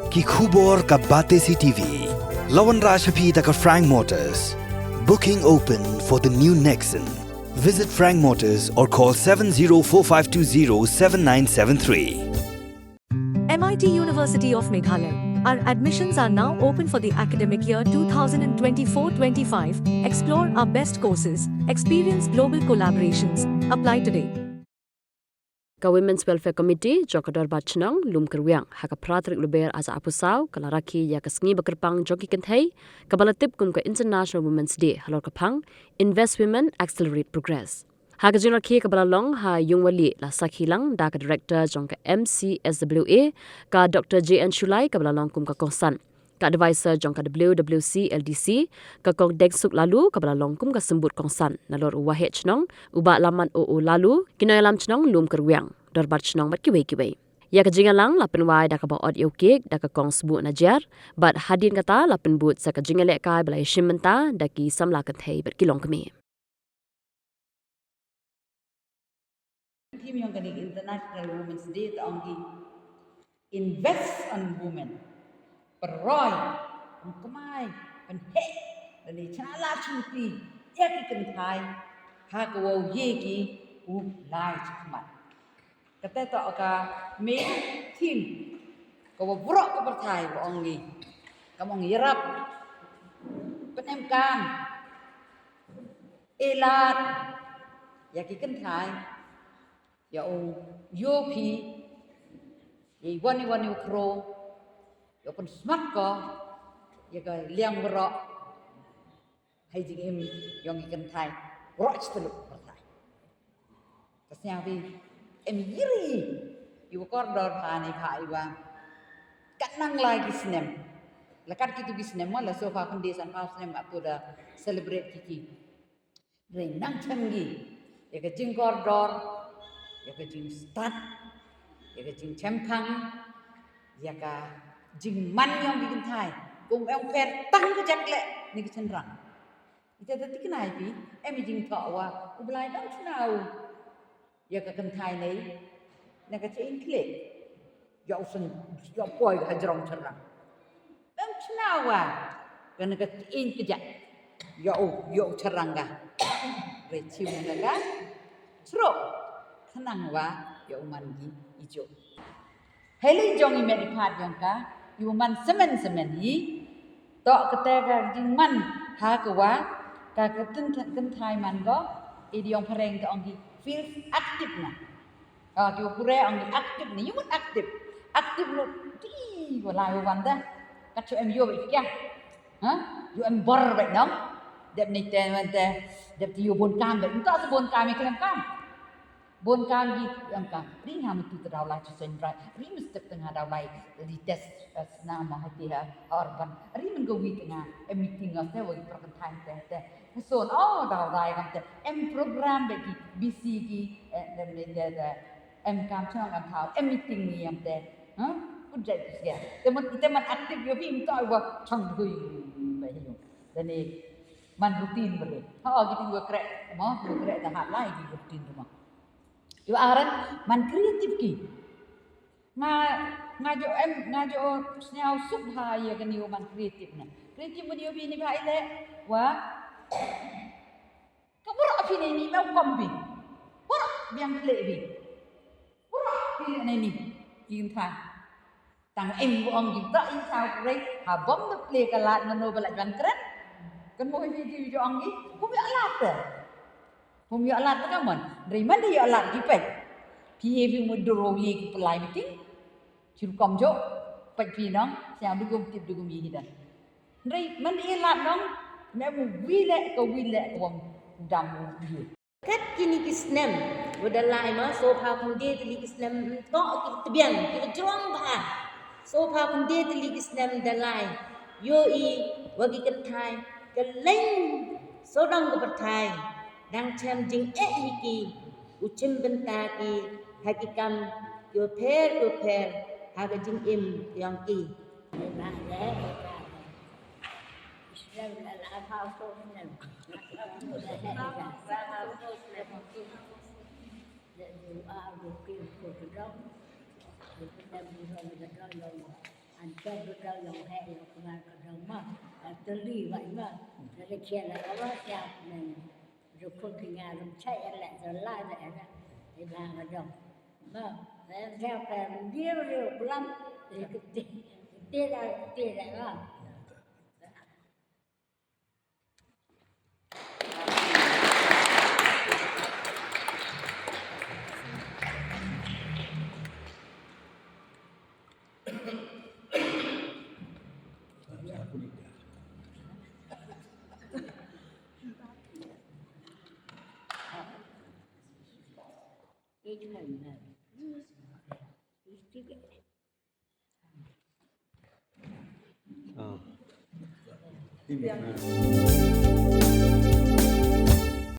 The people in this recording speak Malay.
Ki khubor ka bate si TV. Lawan Rashapi taka Frank Motors. Booking open for the new Nexon. Visit Frank Motors or call 7045207973. MIT University of Meghalaya. Our admissions are now open for the academic year 2024-25. Explore our best courses, experience global collaborations. Apply today. Ka Women's Welfare Committee joka Dorbar Chnong Loomkyrwiang haka pratrik luber asa apusau kala Rakhe ya kasngi bakerpang joki kenthai kabalatip kum ka International Women's Day halor kapang Invest Women Accelerate Progress. Haka jin Rakhe kabalalong ha yungwali la sakhilang da ka director jong ka MCSWA ka Dr. JN Shulai kabalalong kum ka kosan. Ka advisor jong ka WWC LDC ka kong degsuk lalu ka balalong kum ka sembut kongsan nalor uwahe Chnong uba laman oo lalu kinoyalam Chnong Loomkyrwiang Dorbar Chnong mat kiwei ya ka jingalang lapen wai da ka ba od yokek da ka kong sebut najar bat hadin kata lapen but sa ka jingale kai balai shimenta da ki samla ka thei bat kilong kami Team yang kini International Women's Day taongi invest on women. Peroi, kemai, penhek, dan ini cala cuti, ya kita thai, hak wau ye ki, lai cakmat. Kata tak ka, me team, kau buruk ke perthai wong ni, kamu ngirap, penemkan, elat, ya kita thai, ya yopi, ye wani ukro. Yo pun smart ko, ya ka liang berok, hai jing im yang ikan thai, berok celuk berthai. Kasnya bi, yiri, yo Dorbar pani pai wang, kat nang lagi snem, lekat kita bi snem, wala sofa kondesan kau snem aku dah celebrate kiki. Ring nang cemgi, ya ka jing Dorbar, ya ka jing stad, ya ka jing cempang, ya ka jing man yang bikin thai, kum yang fair tang ke jakle ni ke cenderang. Itu tadi kenai pi, jing tak wa, ubelai dang cenau, ya ke kentai ni, nak ke cin klik, ya usen, ya boy hajrong cenderang. Dang cenau wa, kena ke cin kejak, ya cenderang kah, recium kah, serok, senang wa, ya mandi hijau. Heli jongi medipat yang kah. Ibu man semen ni, tok ketega jing man ha kewa, ka kentai man go, idiong pereng ke ongi feel aktif na. Kiu pure ongi aktif ni, yumun aktif lu ti walai wanda, kacu yo ikya, yo bor bet dong, dep ni te dep yu bon kam bet, entah sebon kami kelam kam. Bon kami yang kam, ring ham tu terdaulat sendrai, ring mesti tengah daulai di tes nama hati orban, ring menggawi tengah meeting saya bagi perkentan teh. Keson daulai kam teh, program bagi BCG kam cakap kam tahu, meeting ni yang teh, udah dia. Teman aktif yo bim tahu wa chang hui bayi. Dan ni man rutin beri. Gitu gua krek, mau gua krek dah hal lain di rutin rumah. Yo aran man kreatif ki. Ngajo senyau sup ha ya kan yo man kreatif na. Kreatif dia bi ni bai le wa. Kabur api ni mau kombi. Bur biang klek bi. Bur api ni kim tha. Tang bu ong gi ta in sao rei ha bom na play kalat no balak ban keren. Kan mo video jo ong gi. Ku bi alat te. Hum yo alat ka mon. Dari mana yo alat di pek? PAV mudro ye pelai meeting. Ciru kom jo pek pinang siang dugum tip dugum ye hidan. Dari mana ye alat dong? Memu wile ko wong dam ye. Kat kini kisnem bodalai ma sofa kunde teli kisnem to tebiang ki jong ba. Sofa kunde teli kisnem dalai. Yo i wagi kentai keleng sodang ko pertai. Dang cem jing hiki ucim bentaki hakikam yo per haga jing yang i na le Islam la ha so nem anh cho tôi đâu dùng hệ dùng mà còn đâu mà tôi lì vậy mà tôi kia là nó sao mình rồi không thì nhà làm chạy lại rồi lại vậy đó thì bà mà đồng mà theo cái nhiều lắm thì cái tiền lại mà cái hình này Im.